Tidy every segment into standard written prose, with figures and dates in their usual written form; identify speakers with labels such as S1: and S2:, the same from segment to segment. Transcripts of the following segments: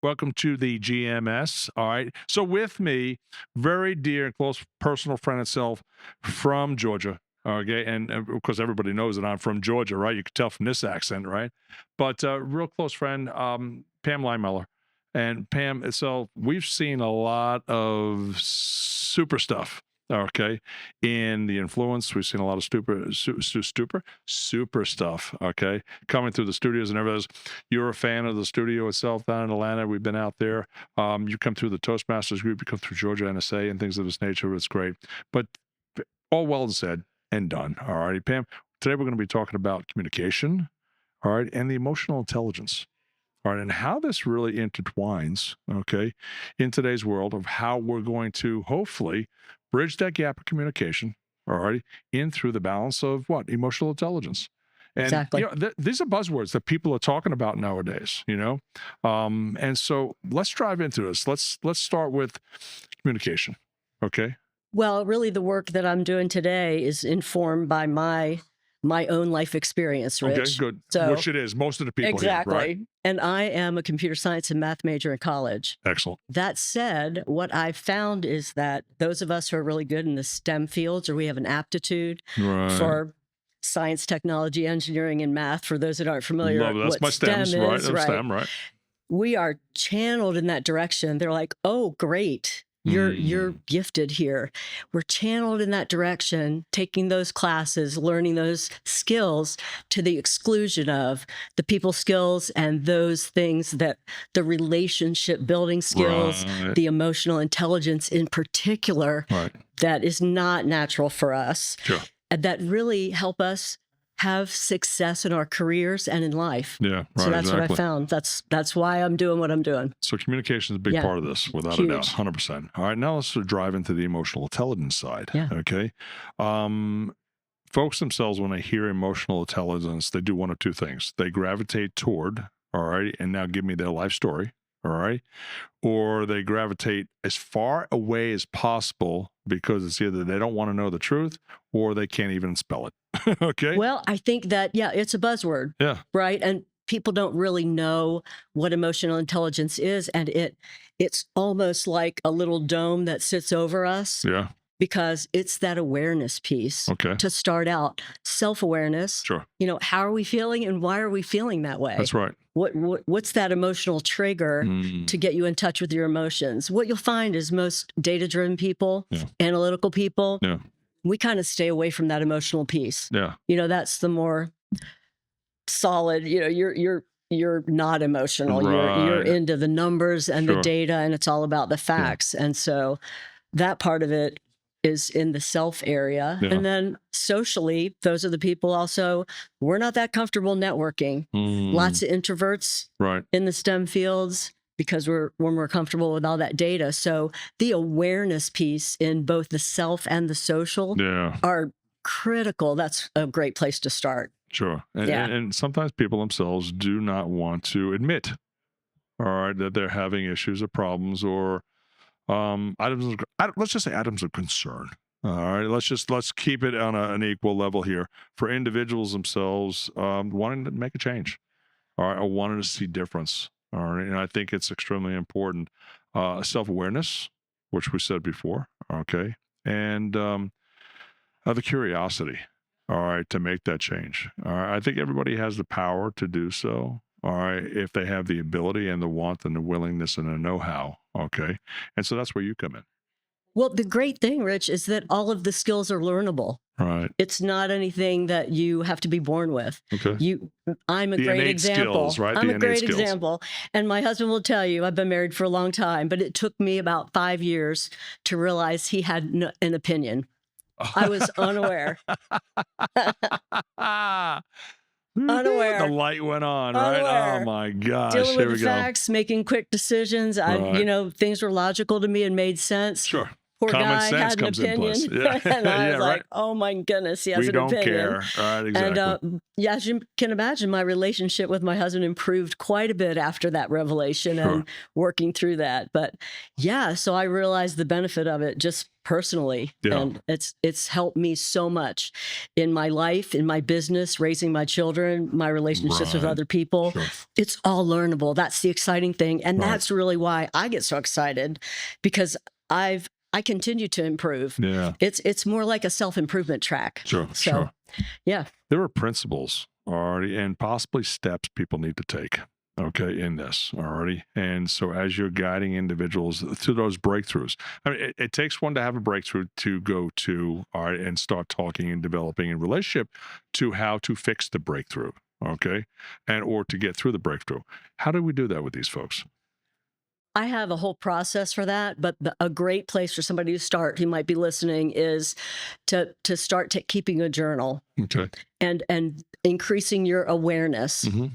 S1: Welcome to the GMS. All right. So with me, very dear and close personal friend itself from Georgia. Okay. And of course, everybody knows that I'm from Georgia, right? You can tell from this accent, right? But real close friend, Pam Limeller. And Pam, so we've seen a lot of super stuff. Okay, in the influence, we've seen a lot of super stuff. Okay, coming through the studios and everything. You're a fan of the studio itself down in Atlanta. We've been out there. You come through the Toastmasters group, you come through Georgia NSA and things of this nature. It's great. But all well said and done. All righty, Pam. Today we're going to be talking about communication, all right, and the emotional intelligence. All right, and how this really intertwines, okay, in today's world of how we're going to hopefully bridge that gap of communication, all right, in through the balance of what? Emotional intelligence. And
S2: Exactly.
S1: these are buzzwords that people are talking about nowadays, and so let's drive into this. Let's start with communication. Okay.
S2: Well, really, the work that I'm doing today is informed by my own life experience,
S1: Okay,
S2: Rich.
S1: good.
S2: So
S1: Which it is. Most of the people here, right?
S2: exactly. And I am a computer science and math major in college.
S1: Excellent.
S2: That said, what I've found is that those of us who are really good in the STEM fields, or we have an aptitude
S1: Right.
S2: for science, technology, engineering, and math, for those that aren't familiar,
S1: Love it. That's
S2: what
S1: my stems, right?
S2: is,
S1: That's
S2: right?
S1: STEM, right?
S2: We are channeled in that direction. They're like, oh, great. You're gifted here. We're channeled in that direction, taking those classes, learning those skills to the exclusion of the people skills and those things that the relationship building skills,
S1: Right.
S2: the emotional intelligence in particular,
S1: Right.
S2: that is not natural for us.
S1: Sure.
S2: And that really help us have success in our careers and in life.
S1: Yeah, right.
S2: So that's
S1: Exactly.
S2: what I found. That's why I'm doing what I'm doing.
S1: So communication is a big
S2: Yeah.
S1: part of this, without a doubt,
S2: Huge.
S1: 100%. All right, now let's sort of drive into the emotional intelligence side.
S2: Yeah.
S1: Okay. Folks themselves, when they hear emotional intelligence, they do one of two things. They gravitate toward, all right, and now give me their life story, all right, or they gravitate as far away as possible because it's either they don't want to know the truth or they can't even spell it. Okay.
S2: Well, I think that, yeah, it's a buzzword,
S1: Yeah.
S2: right? And people don't really know what emotional intelligence is. And it's almost like a little dome that sits over us
S1: Yeah.
S2: because it's that awareness piece
S1: Okay.
S2: to start out. Self-awareness.
S1: Sure.
S2: How are we feeling and why are we feeling that way?
S1: That's right.
S2: What's that emotional trigger to get you in touch with your emotions? What you'll find is most data-driven people,
S1: Yeah.
S2: analytical people,
S1: Yeah.
S2: we kind of stay away from that emotional piece.
S1: Yeah.
S2: That's the more solid, you're not emotional. You're
S1: Right.
S2: into the numbers and
S1: Sure.
S2: the data, and it's all about the facts. And so that part of it is in the self area.
S1: Yeah.
S2: And then socially, those are the people also, we're not that comfortable networking. Lots of introverts
S1: Right.
S2: in the STEM fields because when we're comfortable with all that data. So the awareness piece in both the self and the social
S1: Yeah.
S2: are critical. That's a great place to start.
S1: Sure. And,
S2: Yeah.
S1: and sometimes people themselves do not want to admit, all right, that they're having issues or problems or let's just say items of concern. All right, let's keep it on an equal level here for individuals themselves wanting to make a change, all right, or wanting to see difference. All right, and I think it's extremely important. Self-awareness, which we said before, okay, and the curiosity, all right, to make that change. All right, I think everybody has the power to do so. All right, if they have the ability and the want and the willingness and the know-how, okay, and so that's where you come in.
S2: Well, the great thing, Rich, is that all of the skills are learnable.
S1: Right.
S2: It's not anything that you have to be born with.
S1: Okay.
S2: I'm a
S1: The
S2: great
S1: innate
S2: example.
S1: skills, right?
S2: I'm
S1: The
S2: a
S1: innate
S2: great
S1: skills.
S2: example. And my husband will tell you, I've been married for a long time, but it took me about 5 years to realize he had an opinion. I was unaware. Unaware.
S1: The light went on, right?
S2: Unaware.
S1: Oh my gosh.
S2: Dealing
S1: Here
S2: with
S1: we
S2: the
S1: go.
S2: facts, making quick decisions.
S1: Right.
S2: Things were logical to me and made sense.
S1: Sure.
S2: poor
S1: Common
S2: guy
S1: sense
S2: had an
S1: comes in place.
S2: opinion.
S1: Yeah.
S2: And I
S1: Yeah,
S2: was
S1: right.
S2: like, oh my goodness, he has
S1: We
S2: an
S1: don't
S2: opinion.
S1: care. All right,
S2: And
S1: exactly.
S2: yeah, as you can imagine, my relationship with my husband improved quite a bit after that revelation
S1: Sure.
S2: and working through that. But yeah, so I realized the benefit of it just personally,
S1: Yeah.
S2: and it's helped me so much in my life, in my business, raising my children, my relationships with
S1: Right.
S2: other people.
S1: Sure.
S2: It's all learnable. That's the exciting thing, and
S1: Right.
S2: that's really why I get so excited, because I continue to improve.
S1: Yeah.
S2: It's more like a self-improvement track.
S1: Sure.
S2: So,
S1: Sure.
S2: yeah.
S1: There are principles already and possibly steps people need to take, okay, in this already. And so as you're guiding individuals through those breakthroughs, I mean, it takes one to have a breakthrough to go to, all right, and start talking and developing a relationship to how to fix the breakthrough, okay, and or to get through the breakthrough. How do we do that with these folks?
S2: I have a whole process for that, but a great place for somebody to start who might be listening is to start keeping a journal
S1: Okay.
S2: and increasing your awareness.
S1: Hmm.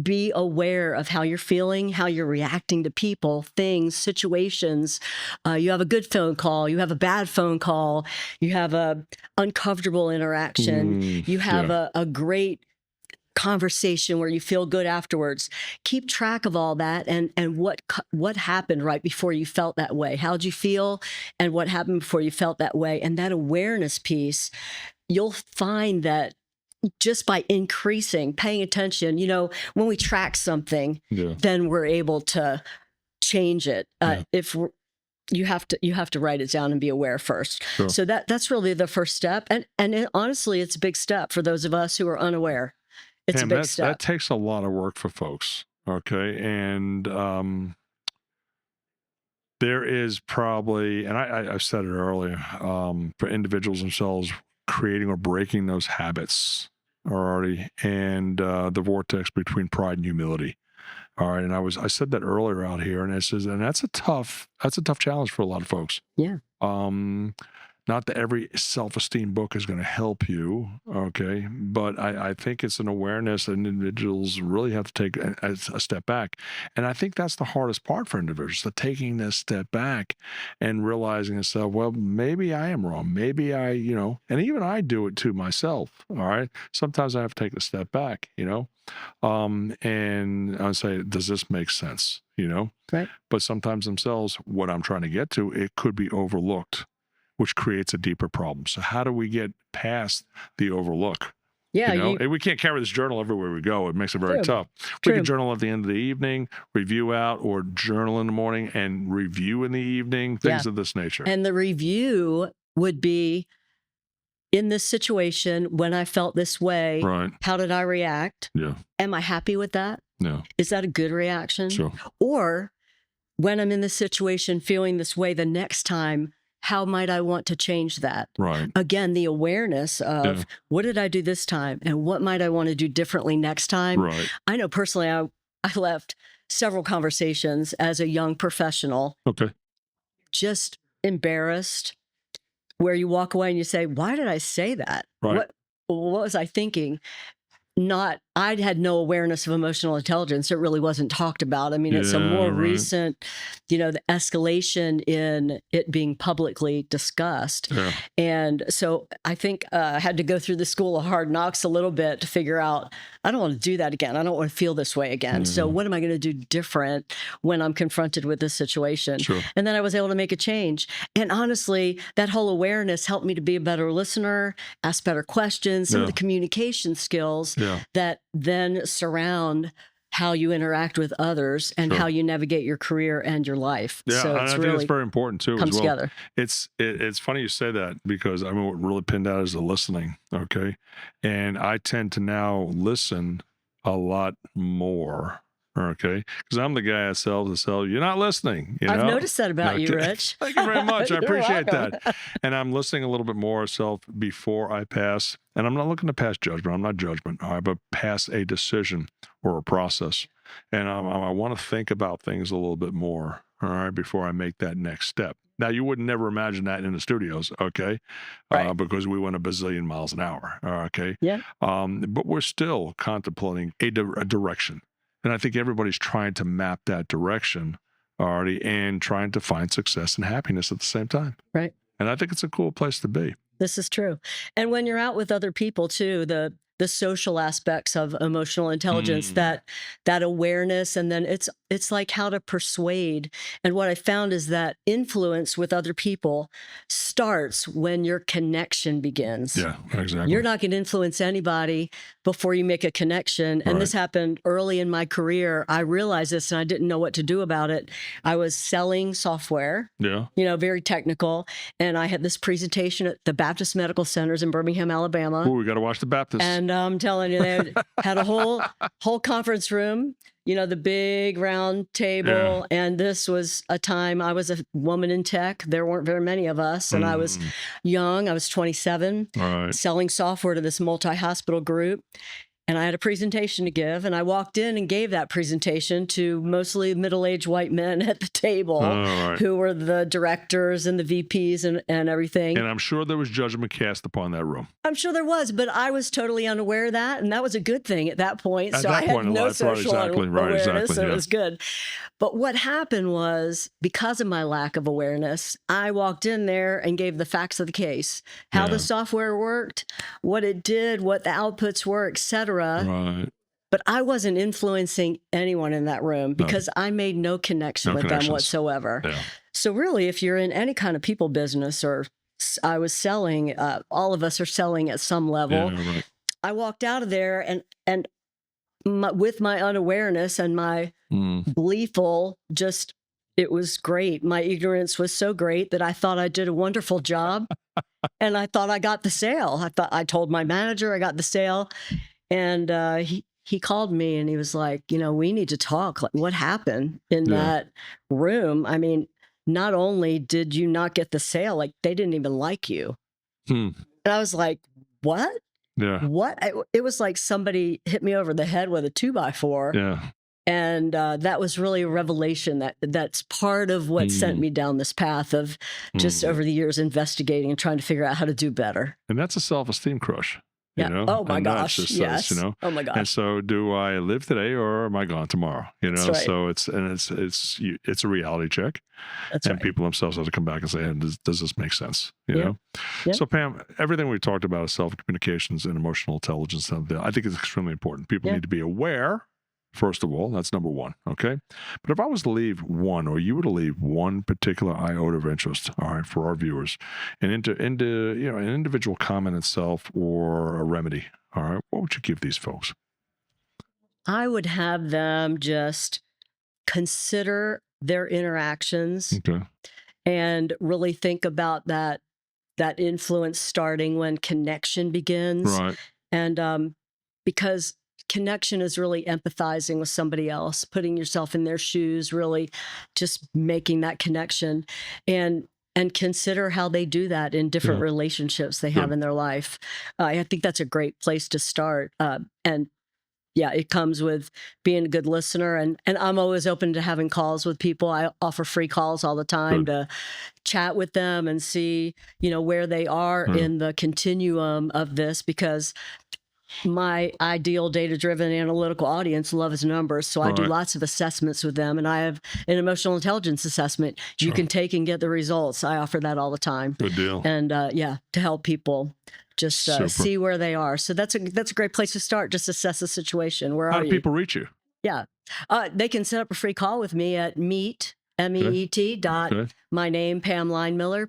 S2: Be aware of how you're feeling, how you're reacting to people, things, situations. You have a good phone call, you have a bad phone call, you have a uncomfortable interaction, you have
S1: Yeah.
S2: a great conversation where you feel good afterwards. Keep track of all that and what happened right before you felt that way. How'd you feel and what happened before you felt that way? And that awareness piece, you'll find that just by increasing, paying attention, when we track something,
S1: Yeah.
S2: then we're able to change it.
S1: Yeah.
S2: If we're, you have to write it down and be aware first.
S1: Sure.
S2: So that's really the first step. And honestly, it's a big step for those of us who are unaware. It's a
S1: And
S2: big
S1: that
S2: step.
S1: takes a lot of work for folks. Okay. And there is probably, and I've said it earlier, for individuals themselves, creating or breaking those habits already, and the vortex between pride and humility. All right, and I said that earlier out here, and it says, and that's a tough challenge for a lot of folks.
S2: Yeah.
S1: Um, Not that every self-esteem book is going to help you, okay, but I think it's an awareness that individuals really have to take a step back, and I think that's the hardest part for individuals, the taking this step back and realizing itself, well, maybe I am wrong, maybe and even I do it to myself. All right, sometimes I have to take a step back, and I would say, does this make sense?
S2: Right.
S1: But sometimes themselves, what I'm trying to get to, it could be overlooked, which creates a deeper problem. So how do we get past the overlook?
S2: Yeah.
S1: And we can't carry this journal everywhere we go. It makes it very
S2: True.
S1: tough. We can
S2: True.
S1: journal at the end of the evening, review out, or journal in the morning and review in the evening, things
S2: Yeah.
S1: of this nature.
S2: And the review would be, in this situation, when I felt this way,
S1: Right.
S2: how did I react?
S1: Yeah.
S2: Am I happy with that?
S1: Yeah.
S2: Is that a good reaction?
S1: Sure.
S2: Or when I'm in this situation feeling this way the next time, how might I want to change that?
S1: Right.
S2: Again, the awareness of
S1: Yeah.
S2: what did I do this time and what might I want to do differently next time?
S1: Right.
S2: I know personally, I left several conversations as a young professional
S1: Okay.
S2: just embarrassed, where you walk away and you say, why did I say that?
S1: Right.
S2: What was I thinking? I had no awareness of emotional intelligence. It really wasn't talked about. I mean, it's a
S1: Yeah,
S2: more
S1: right.
S2: recent, the escalation in it being publicly discussed.
S1: Yeah.
S2: And so I think I had to go through the school of hard knocks a little bit to figure out, I don't want to do that again. I don't want to feel this way again. So
S1: Mhm.
S2: what am I going to do different when I'm confronted with this situation?
S1: Sure.
S2: And then I was able to make a change. And honestly, that whole awareness helped me to be a better listener, ask better questions, some of
S1: Yeah.
S2: the communication skills
S1: Yeah.
S2: that then surround how you interact with others and
S1: Sure.
S2: how you navigate your career and your life.
S1: Yeah,
S2: So
S1: and I
S2: it's
S1: think
S2: really
S1: it's very important too
S2: comes
S1: as well.
S2: together.
S1: It's funny you say that because I mean what really pinned out is the listening, okay? And I tend to now listen a lot more, okay? Because I'm the guy that sells and sells. You're not listening,
S2: I've noticed that about you,
S1: Okay.
S2: Rich.
S1: Thank you very much. I
S2: You're
S1: appreciate
S2: welcome.
S1: that. And I'm listening a little bit more self before I pass. And I'm not looking to pass judgment. I'm not judgment, all right, but pass a decision or a process. And I want to think about things a little bit more, all right, before I make that next step. Now, you would never imagine that in the studios, okay?
S2: Right.
S1: Because we went a bazillion miles an hour, okay?
S2: Yeah.
S1: But we're still contemplating a direction. And I think everybody's trying to map that direction already, and trying to find success and happiness at the same time.
S2: Right.
S1: And I think it's a cool place to be.
S2: This is true. And when you're out with other people too, the social aspects of emotional intelligence,
S1: Mm.
S2: that awareness, and then it's like how to persuade. And what I found is that influence with other people starts when your connection begins.
S1: Yeah, exactly.
S2: You're not going to influence anybody before you make a connection. And this
S1: Right.
S2: happened early in my career. I realized this and I didn't know what to do about it. I was selling software,
S1: Yeah.
S2: very technical. And I had this presentation at the Baptist Medical Centers in Birmingham, Alabama.
S1: Ooh, we got to watch the Baptists.
S2: And I'm telling you, they had a whole conference room, the big round table. And this was a time I was a woman in tech. There weren't very many of us. And I was young. I was 27,
S1: Right.
S2: selling software to this multi-hospital group. And I had a presentation to give. And I walked in and gave that presentation to mostly middle-aged white men at the table
S1: Right.
S2: who were the directors and the VPs and everything.
S1: And I'm sure there was judgment cast upon that room.
S2: I'm sure there was, but I was totally unaware of that. And that was a good thing at that point.
S1: At
S2: So
S1: that
S2: I had
S1: point in
S2: no
S1: life,
S2: social awareness,
S1: exactly,
S2: and
S1: yeah.
S2: it was good. But what happened was, because of my lack of awareness, I walked in there and gave the facts of the case, how
S1: Yeah.
S2: the software worked, what it did, what the outputs were, etc.
S1: Right.
S2: But I wasn't influencing anyone in that room because I made no connection
S1: No
S2: with
S1: connections.
S2: them whatsoever.
S1: Yeah.
S2: So really, if you're in any kind of people business, or I was selling, all of us are selling at some level.
S1: Yeah, right.
S2: I walked out of there and with my unawareness and my gleeful, it was great. My ignorance was so great that I thought I did a wonderful job. And I thought I got the sale. I told my manager I got the sale. And he called me and he was like, we need to talk. Like, what happened in that room? I mean, not only did you not get the sale, like they didn't even like you. And I was like, what?
S1: Yeah.
S2: What? It was like somebody hit me over the head with a 2x4.
S1: Yeah.
S2: And that was really a revelation that's part of what sent me down this path of just over the years investigating and trying to figure out how to do better.
S1: And that's a self-esteem crush.
S2: Yeah. Oh my
S1: And that
S2: gosh.
S1: just
S2: Yes.
S1: says,
S2: Oh my
S1: and
S2: gosh.
S1: so do I live today or am I gone tomorrow?
S2: That's right.
S1: So it's a reality check.
S2: That's
S1: And
S2: right.
S1: people themselves have to come back and say, does this make sense? You
S2: Yeah.
S1: know?
S2: Yeah.
S1: So Pam, everything we talked about is self-communications and emotional intelligence. I think it's extremely important. People need to be aware. First of all, that's number one. Okay. But if I was to leave one, or you were to leave one particular iota of interest, all right, for our viewers, and into an individual comment itself or a remedy, all right, what would you give these folks?
S2: I would have them just consider their interactions
S1: Okay.
S2: and really think about that influence starting when connection begins.
S1: Right.
S2: And because connection is really empathizing with somebody else, putting yourself in their shoes, really just making that connection, and consider how they do that in different relationships they have in their life. I think that's a great place to start. And yeah, it comes with being a good listener, and I'm always open to having calls with people. I offer free calls all the time to chat with them and see, where they are in the continuum of this, because my ideal data-driven analytical audience loves numbers. So I do lots of assessments with them, and I have an emotional intelligence assessment you can take and get the results. I offer that all the time.
S1: Good deal.
S2: And to help people just see where they are. So that's a great place to start. Just assess the situation. Where
S1: How
S2: are
S1: do
S2: you?
S1: people reach you?
S2: Yeah. They can set up a free call with me at Meet, MEET dot my name, Pam Leinmiller,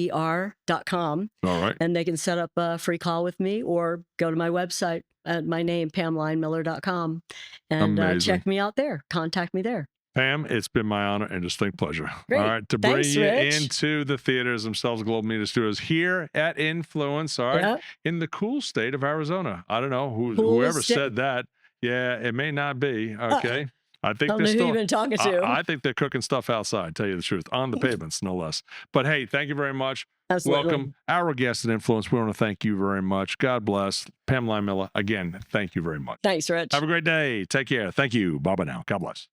S2: PAMLEINMILLER.com.
S1: All right.
S2: And they can set up a free call with me or go to my website at my name, PamLeinmiller.com, and check me out there. Contact me there.
S1: Pam, it's been my honor and distinct pleasure.
S2: Great.
S1: All right, to
S2: Thanks,
S1: bring you
S2: Rich.
S1: into the theaters themselves, Global Media Studios here at Influence, all right,
S2: Yep.
S1: in the cool state of Arizona. I don't know
S2: Cool
S1: whoever
S2: state.
S1: said that. Yeah, it may not be. Okay. I think
S2: I don't know who you've been talking to.
S1: I think they're cooking stuff outside, tell you the truth, on the pavements, no less. But hey, thank you very much.
S2: Absolutely.
S1: Welcome. Our guest at Influence. We want to thank you very much. God bless. Pam Leinmiller, again, thank you very much.
S2: Thanks, Rich.
S1: Have a great day. Take care. Thank you. Bye-bye now. God bless.